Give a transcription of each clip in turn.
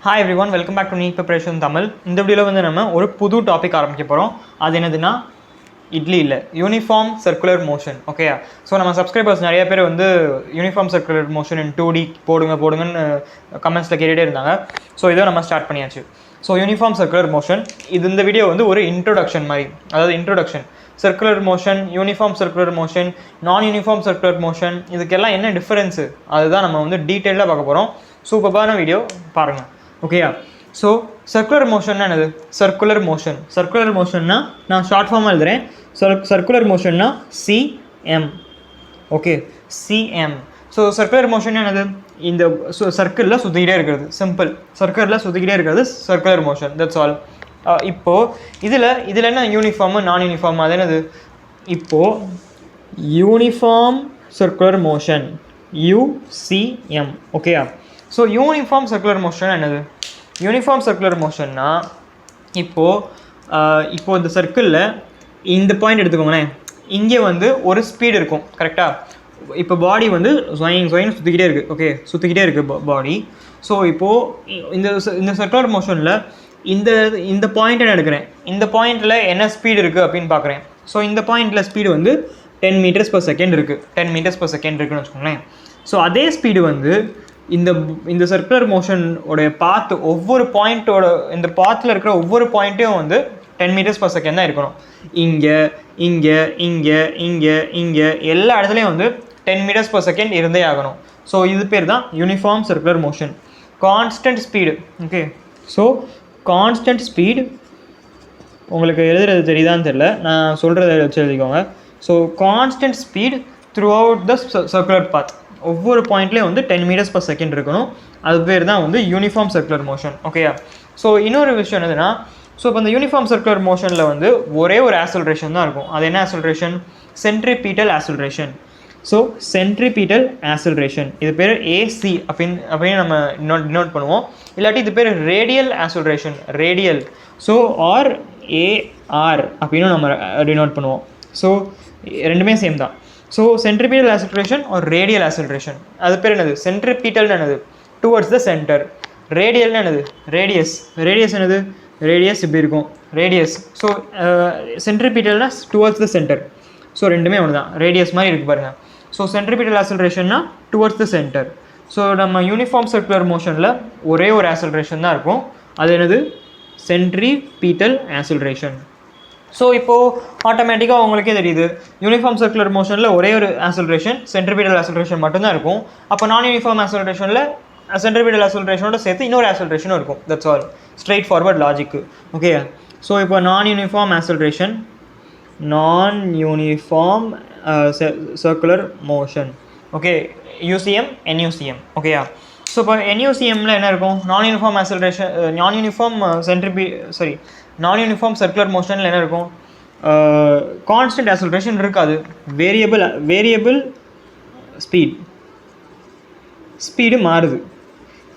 Hi everyone, welcome back to NEET Preparation Tamil. இந்த வீடியோல வந்து நம்ம ஒரு புது டாபிக் ஆரம்பிக்க போறோம். அது என்னதுன்னா இட்லி இல்ல யூனிஃபார்ம் சர்க்குலர் மோஷன். ஓகேயா? ஸோ நம்ம சப்ஸ்கிரைபர்ஸ் நிறைய பேர் வந்து யூனிஃபார்ம் சர்க்குலர் மோஷன் இன் 2D போடுங்கன்னு கமெண்ட்ஸில் கேட்டுகிட்டே இருந்தாங்க. ஸோ இதை நம்ம ஸ்டார்ட் பண்ணியாச்சு. ஸோ யூனிஃபார்ம் சர்க்குலர் மோஷன் இந்த வீடியோ வந்து ஒரு இன்ட்ரோடக்ஷன் மாதிரி, அதாவது introduction circular motion, uniform circular motion, நான் யூனிஃபார்ம் சர்க்குலர் மோஷன், இதுக்கெல்லாம் என்ன டிஃபரன்ஸு அதுதான் நம்ம வந்து டீட்டெயிலாக பார்க்க போகிறோம். சூப்பரான வீடியோ பாருங்கள். ஓகேயா? ஸோ சர்க்குலர் மோஷன்னா என்னது? சர்க்குலர் மோஷன்னா நான் ஷார்ட் ஃபார்மாக எழுதுகிறேன். சர்க்குலர் மோஷன்னா CM. Okay, CM. So circular motion என்னது? இந்த சர்க்கிளில் சுற்றிக்கிட்டே இருக்கிறது. சிம்பிள், சர்க்கிளில் சுற்றிக்கிட்டே இருக்கிறது சர்க்குலர் மோஷன். That's all. இப்போது இதில் என்ன யூனிஃபார்மு நான் யூனிஃபார்ம்? அது என்னது? இப்போது யூனிஃபார்ம் சர்க்குலர் மோஷன் யூசிஎம். ஓகேயா? ஸோ யூனிஃபார்ம் சர்க்குலர் மோஷன் என்னது? யூனிஃபார்ம் சர்க்குலர் மோஷன்னா இப்போது இந்த சர்க்கிளில் இந்த பாயிண்ட் எடுத்துக்கோங்களேன். இங்கே வந்து ஒரு ஸ்பீடு இருக்கும், கரெக்டாக? இப்போ பாடி வந்து சுற்றிக்கிட்டே இருக்குது. ஓகே, சுற்றிக்கிட்டே இருக்குது பாடி. ஸோ இப்போது இந்த சர்க்குலர் மோஷனில் இந்த பாயிண்ட் நான் எடுக்கிறேன். இந்த பாயிண்டில் என்ன ஸ்பீடு இருக்குது அப்படின்னு பார்க்குறேன். ஸோ இந்த பாயிண்டில் ஸ்பீடு வந்து 10 meters per second இருக்குது. 10 meters per second இருக்குன்னு வச்சுக்கோங்களேன். ஸோ அதே ஸ்பீடு வந்து இந்த சர்க்குலர் மோஷனோடைய பாத்து, ஒவ்வொரு பாயிண்ட்டோட இந்த பாத்தில் இருக்கிற ஒவ்வொரு பாயிண்ட்டையும் வந்து 10 meters per second தான் இருக்கணும். இங்கே எல்லா இடத்துலையும் வந்து 10 meters per second இருந்தே ஆகணும். ஸோ இது பேர் தான் uniform circular motion. Constant speed. Okay, so constant speed உங்களுக்கு எழுதுறது தெரியுதான்னு தெரியல, நான் சொல்கிறத வச்சு எழுதிக்கோங்க. So constant speed throughout the circular path. ஒவ்வொரு பாயிண்ட்லேயும் வந்து 10 meters per second இருக்கணும். அது பேர் தான் வந்து யூனிஃபார்ம் சர்க்குலர் மோஷன். ஓகேயா? ஸோ இன்னொரு விஷயம் என்னதுன்னா, ஸோ இப்போ இந்த யூனிஃபார்ம் சர்க்குலர் மோஷனில் வந்து ஒரே ஒரு ஆக்சலரேஷன் தான் இருக்கும். அது என்ன acceleration? Centripetal acceleration. So centripetal acceleration, இது பேர் ஏசி அப்படின்னு நம்ம டினோட் பண்ணுவோம். இல்லாட்டி இது பேர் radial acceleration, radial. So R AR அப்படின்னு நம்ம டினோட் பண்ணுவோம். ஸோ ரெண்டுமே சேம் தான். ஸோ சென்ட்ரிபீட்டல் ஆக்சலரேஷன் ஒரு ரேடியல் ஆக்சலரேஷன். அது பேர் என்னது? சென்ட்ரிபீட்டல்னு என்னது? Towards the centre. ரேடியல்னு என்னது? ரேடியஸ் என்னது? ரேடியஸ் இப்படி இருக்கும், ரேடியஸ். ஸோ சென்ட்ரிபீட்டல்னா டுவர்ட்ஸ் த சென்டர். ஸோ ரெண்டுமே ஒன்று தான், ரேடியஸ் மாதிரி இருக்குது பாருங்கள். ஸோ சென்ட்ரிபீட்டல் ஆக்சலரேஷன்னா டுவர்ட்ஸ் த சென்டர். ஸோ நம்ம யூனிஃபார்ம் சர்க்குலர் மோஷனில் ஒரே ஒரு ஆக்சலரேஷன் தான் இருக்கும். அது என்னது? Centripetal acceleration. ஸோ இப்போது ஆட்டோமேட்டிக்காக உங்களுக்கே தெரியுது, யூனிஃபார்ம் சர்க்குலர் மோஷனில் ஒரே ஒரு ஆக்சலரேஷன், சென்ட்ரிபீட்டல் ஆக்சலரேஷன் மட்டும்தான் இருக்கும். அப்போ நான் யூனிஃபார்ம் ஆக்சலரேஷனில் சென்ட்ரிபீட்டல் ஆக்சலரேஷனோட சேர்த்து இன்னொரு ஆக்சலரேஷனும் இருக்கும். That's all, straight forward logic. Okay, so இப்போ non uniform acceleration, non uniform circular motion. Okay, UCM, NUCM. ஓகேயா? ஸோ இப்போ என்யூசிஎம்மில் என்ன இருக்கும்? Non uniform acceleration, non uniform circular மோஷனில் என்ன இருக்கும்? கான்ஸ்டன்ட் ஆக்சலரேஷன் இருக்காது. வேரியபிள் ஸ்பீடு மாறுது.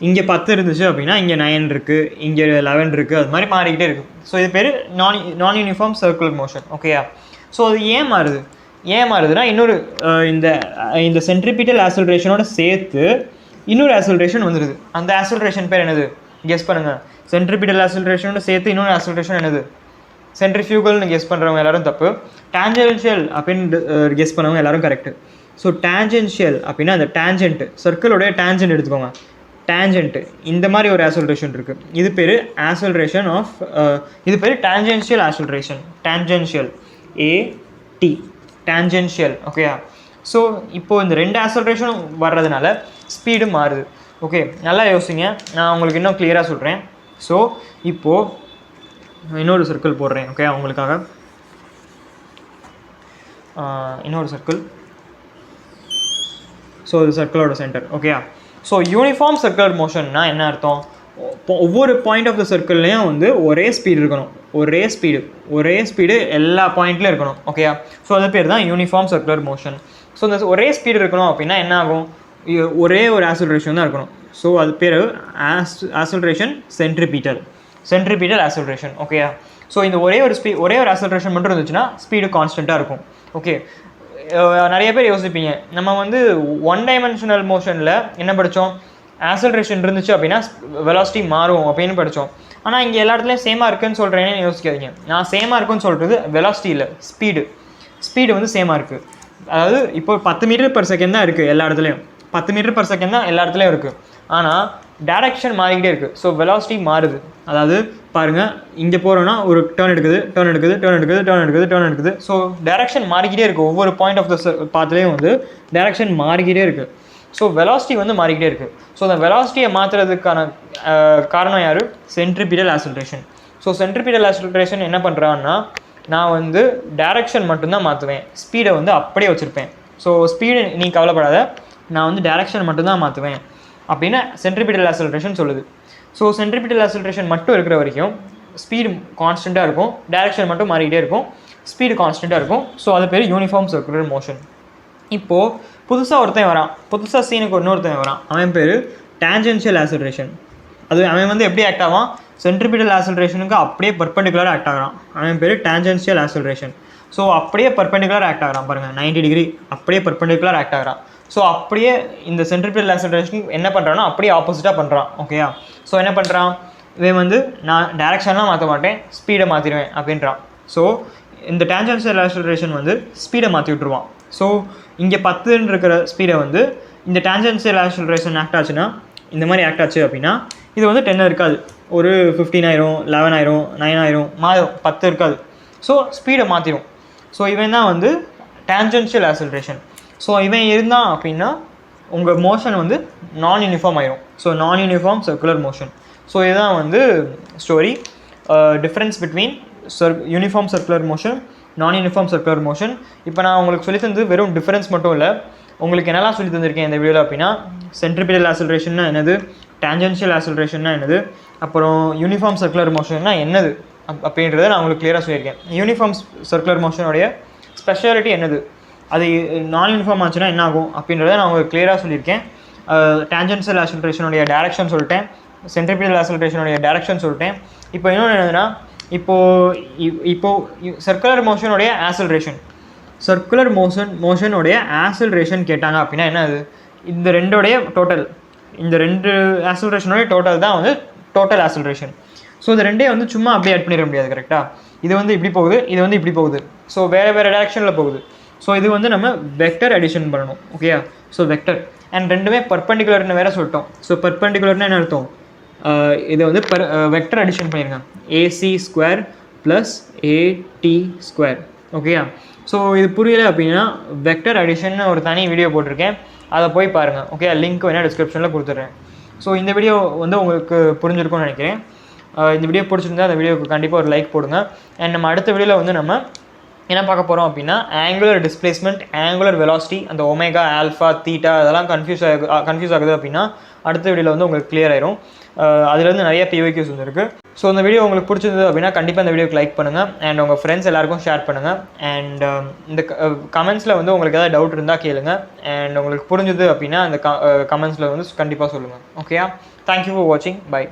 இங்கே 10 இருந்துச்சு அப்படின்னா இங்கே 9 இருக்குது, இங்கே 11 இருக்குது, அது மாதிரி மாறிக்கிட்டே இருக்குது. ஸோ இது பேர் நான் யூனிஃபார்ம் சர்க்குலர் மோஷன். ஓகேயா? ஸோ அது ஏன் மாறுதுன்னா இன்னொரு இந்த சென்ட்ரிபீட்டல் ஆக்சலரேஷனோட சேர்த்து இன்னொரு ஆக்சலரேஷன் வந்துடுது. அந்த ஆக்சலரேஷன் பேர் என்னது? கெஸ் பண்ணுங்கள். சென்ட்ரிபீட்டல் ஆக்சலரேஷனோட சேர்த்து இன்னொரு ஆக்சலரேஷன் என்னது? சென்ட்ரிஃபியூகல்னு கெஸ் பண்ணுறவங்க எல்லாரும் தப்பு. டான்ஜென்ஷியல் அப்படின்னு கெஸ் பண்ணவங்க எல்லாரும் கரெக்டு. ஸோ டான்ஜென்ஷியல் அப்படின்னா அந்த டேஞ்சென்ட், சர்க்கிளோடைய டேஞ்சென்ட் எடுத்துக்கோங்க. டேஞ்சென்ட்டு இந்த மாதிரி ஒரு ஆக்சலரேஷன் இருக்குது. இது பேர் ஆக்சலரேஷன் ஆஃப், இது பேர் டான்ஜென்ஷியல் ஆக்சலரேஷன். டான்ஜென்ஷியல், ஏடி, டான்ஜென்ஷியல். ஓகேயா? ஸோ இப்போது இந்த ரெண்டு ஆக்சலரேஷனும் வர்றதுனால ஸ்பீடு மாறுது. ஓகே, நல்லா யோசிங்க, நான் உங்களுக்கு இன்னும் கிளியராக சொல்கிறேன். ஸோ இப்போது இன்னொரு சர்க்கிள் போடுறேன். ஓகே, உங்களுக்காக இன்னொரு சர்க்கிள். ஸோ இது சர்க்கிளோட சென்டர். ஓகேயா? ஸோ யூனிஃபார்ம் சர்க்குலர் மோஷன்னா என்ன அர்த்தம்? ஒவ்வொரு பாயிண்ட் ஆஃப் த சர்க்கிள்லேயும் வந்து ஒரே ஸ்பீடு இருக்கணும். ஒரே ஸ்பீடு எல்லா பாயிண்ட்லேயும் இருக்கணும். ஓகேயா? ஸோ அது பேர் தான் யூனிஃபார்ம் சர்க்குலர் மோஷன். ஸோ இந்த ஒரே ஸ்பீடு இருக்கணும் அப்படின்னா என்ன ஆகும்? ஒரே ஒரு ஆக்சலரேஷன் தான் இருக்கணும். ஸோ அது பேர் ஆக்சலரேஷன் சென்ட்ரிபீட்டல் ஆக்சலரேஷன். ஓகேயா? ஸோ இந்த ஒரே ஒரு ஆக்சலரேஷன் மட்டும் இருந்துச்சுன்னா ஸ்பீடு கான்ஸ்டண்ட்டாக இருக்கும். ஓகே, நிறைய பேர் யோசிப்பீங்க, நம்ம வந்து 1 dimensional மோஷனில் என்ன படித்தோம்? ஆக்சலரேஷன் இருந்துச்சு அப்படின்னா வெலாசிட்டி மாறும் அப்படின்னு படித்தோம். ஆனால் இங்கே எல்லா இடத்துலையும் சேமாக இருக்குன்னு சொல்கிறேன்னு யோசிக்காதீங்க. நான் சேமாக இருக்குன்னு சொல்கிறது வெலாசிட்டி இல்லை, ஸ்பீடு வந்து சேமாக இருக்குது. அதாவது இப்போ 10 மீட்டர்/செகண்ட் தான் இருக்குது எல்லா இடத்துலையும், 10 மீட்டர்/செகண்ட் தான் எல்லா இடத்துலையும் இருக்குது. ஆனால் டைரக்ஷன் மாறிக்கிட்டே இருக்குது. ஸோ வெலாசிட்டி மாறுது. அதாவது பாருங்கள், இங்கே போகிறோன்னா ஒரு டேர்ன் எடுக்குது. ஸோ டைரக்ஷன் மாறிக்கிட்டே இருக்குது. ஒவ்வொரு பாயிண்ட் ஆஃப் த பாத்துலேயும் வந்து டைரக்ஷன் மாறிக்கிட்டே இருக்குது. ஸோ வெலாசிட்டி வந்து மாறிக்கிட்டே இருக்குது. ஸோ அந்த வெலாசிட்டியை மாற்றுறதுக்கான காரணம் யார்? Centripetal acceleration. So centripetal acceleration என்ன பண்ணுறான்னா, நான் வந்து டைரக்ஷன் மட்டும்தான் மாற்றுவேன், ஸ்பீடை வந்து அப்படியே வச்சுருப்பேன். ஸோ ஸ்பீடு நீ கவலைப்படாத, நான் வந்து டைரக்ஷன் மட்டும்தான் மாற்றுவேன் அப்படின்னு சென்ட்ரிபிட்டல் ஆக்சலரேஷன் சொல்லுது. ஸோ சென்ட்ரிபிட்டல் ஆக்சலரேஷன் மட்டும் இருக்கிற வரைக்கும் ஸ்பீடு கான்ஸ்டண்ட்டாக இருக்கும், டைரக்ஷன் மட்டும் மாறிக்கிட்டே இருக்கும், ஸ்பீடு கான்ஸ்டண்ட்டாக இருக்கும். ஸோ அது பேர் யூனிஃபார்ம் சர்க்குலர் மோஷன். இப்போது புதுசாக ஒருத்தன் வரான், புதுசாக சீனுக்கு இன்னொருத்தன் வரான், அவன் பேர் டேஞ்சென்ஷியல் ஆக்சலரேஷன். அது அவன் வந்து எப்படி ஆக்ட் ஆவான்? சென்ட்ரிபிட்டல் ஆக்சலரேஷனுக்கு அப்படியே பர்பெண்டிகுலராக ஆக்ட் ஆகிறான். அவன் பேர் டேஞ்சென்ஷியல் ஆக்சலரேஷன். ஸோ அப்படியே பர்பெண்டிகுலர் ஆக்ட் ஆகிறான் பாருங்கள், 90 டிகிரி அப்படியே பர்பெண்டிகுலர் ஆக்ட் ஆகிறான். ஸோ அப்படியே இந்த சென்ட்ரிபிட்டல் ஆக்சலரேஷன் என்ன பண்ணுறான்னா அப்படியே ஆப்போசிட்டாக பண்ணுறான். ஓகேயா? ஸோ என்ன பண்ணுறான், இவன் வந்து நான் டைரக்ஷன்லாம் மாற்ற மாட்டேன், ஸ்பீடை மாற்றிடுவேன் அப்படின்றான். ஸோ இந்த டேஞ்சென்ஷியல் ஆக்சலரேஷன் வந்து ஸ்பீடை மாற்றி விட்டுருவான். ஸோ இங்கே 10 இருக்கிற ஸ்பீடை வந்து இந்த டேஞ்சென்ஷியல் ஆக்சலரேஷன் ஆக்ட் ஆச்சுன்னா, இந்த மாதிரி ஆக்ட் ஆச்சு அப்படின்னா இது வந்து 10 இருக்காது, ஒரு 15 ஆயிரும், 11 ஆயிரும், 9 ஆயிரும், மாறும், 10 இருக்காது. ஸோ ஸ்பீடை மாற்றிடும். ஸோ இவன் தான் வந்து டேஞ்சென்ஷியல் ஆக்சலரேஷன். ஸோ இவன் இருந்தான் அப்படின்னா உங்கள் மோஷன் வந்து நான் யூனிஃபார்ம் ஆயிரும். ஸோ நான் யூனிஃபார்ம் சர்க்குலர் மோஷன். ஸோ இதுதான் வந்து story, difference between uniform circular motion, நான் யூனிஃபார்ம் சர்க்குலர் மோஷன். இப்போ நான் உங்களுக்கு சொல்லி தந்தது வெறும் டிஃபரன்ஸ் மட்டும் இல்லை, உங்களுக்கு என்னெல்லாம் சொல்லி தந்திருக்கேன் இந்த வீடியோவில் அப்படின்னா, சென்ட்ரிபிட்டல் ஆக்சலரேஷன்னா என்னது, டேஞ்சென்ஷியல் ஆக்சலரேஷன்னா என்னது, அப்புறம் யூனிஃபார்ம் சர்க்குலர் மோஷன்னா என்னது அப்படின்றத நான் உங்களுக்கு கிளியராக சொல்லியிருக்கேன். யூனிஃபார்ம் சர்க்குலர் மோஷனுடைய ஸ்பெஷாலிட்டி என்னது, அது நான் யூனிஃபார்ம் ஆச்சுன்னா என்ன ஆகும் அப்படின்றத நான் உங்களுக்கு கிளியராக சொல்லியிருக்கேன். டேஞ்சென்ஷியல் ஆக்சலரேஷனுடைய டைரக்ஷன் சொல்லிட்டேன், சென்ட்ரிபிட்டல் ஆக்சலரேஷனுடைய டைரக்ஷன் சொல்லிட்டேன். இப்போ இன்னொன்று என்னதுன்னா, இப்போது சர்க்குலர் மோஷனுடைய மோஷனுடைய ஆக்சலரேஷன் கேட்டாங்க அப்படின்னா என்ன, அது இந்த ரெண்டோடைய டோட்டல், இந்த ரெண்டு ஆக்சலரேஷனுடைய டோட்டல் தான் வந்து டோட்டல் ஆக்சலரேஷன். ஸோ இது ரெண்டே வந்து சும்மா அப்படியே ஆட் பண்ணிட முடியாது, கரெக்டாக? இது வந்து இப்படி போகுது, இது வந்து இப்படி போகுது, ஸோ வேறு டேரக்ஷனில் போகுது. ஸோ இது வந்து நம்ம வெக்டர் அடிஷன் பண்ணணும். ஓகேயா? ஸோ வெக்டர் அண்ட் ரெண்டுமே பர்பெண்டிகுலர்னு வேறு சொல்லிட்டோம். ஸோ பர்பெண்டிகுலர்னு என்ன அர்த்தம், இதை வந்து வெக்டர் அடிஷன் பண்ணியிருங்க, AC² + AT². ஓகேயா? ஸோ இது புரியலை அப்படின்னா வெக்டர் அடிஷன் ஒரு தனி வீடியோ போட்டிருக்கேன், அதை போய் பாருங்கள். ஓகே, லிங்க் வேணால் டிஸ்கிரிப்ஷனில் கொடுத்துட்றேன். ஸோ இந்த வீடியோ வந்து உங்களுக்கு புரிஞ்சிருக்கும்னு நினைக்கிறேன். இந்த வீடியோ பிடிச்சிருந்தா அந்த வீடியோக்கு கண்டிப்பாக ஒரு லைக் போடுங்க. அண்ட் நம்ம அடுத்த வீடியோவில் வந்து நம்ம என்ன பார்க்க போகிறோம் அப்படின்னா, ஆங்குலர் டிஸ்பிளேஸ்மெண்ட், ஆங்குலர் வெலாசிட்டி, அந்த ஒமேகா, ஆல்ஃபா, தீட்டா அதெல்லாம் கன்ஃபியூஸ் ஆகுது அப்படின்னா அடுத்த வீடியோவில் வந்து உங்களுக்கு கிளியர் ஆயிரும். அதுலேருந்து நிறைய PYQs வந்துருக்கு. ஸோ இந்த வீடியோ உங்களுக்கு பிடிச்சிருந்தது அப்படின்னா கண்டிப்பாக இந்த வீடியோக்கு லைக் பண்ணுங்கள் அண்ட் உங்கள் ஃப்ரெண்ட்ஸ் எல்லாருக்கும் ஷேர் பண்ணுங்கள். அண்ட் இந்த கமெண்ட்ஸில் வந்து உங்களுக்கு ஏதாவது டவுட் இருந்தால் கேளுங்க. அண்ட் உங்களுக்கு புரிஞ்சுது அப்படின்னா அந்த கமெண்ட்ஸில் வந்து கண்டிப்பாக சொல்லுங்கள். ஓகேயா? தேங்க்யூ ஃபார் வாட்சிங். பை.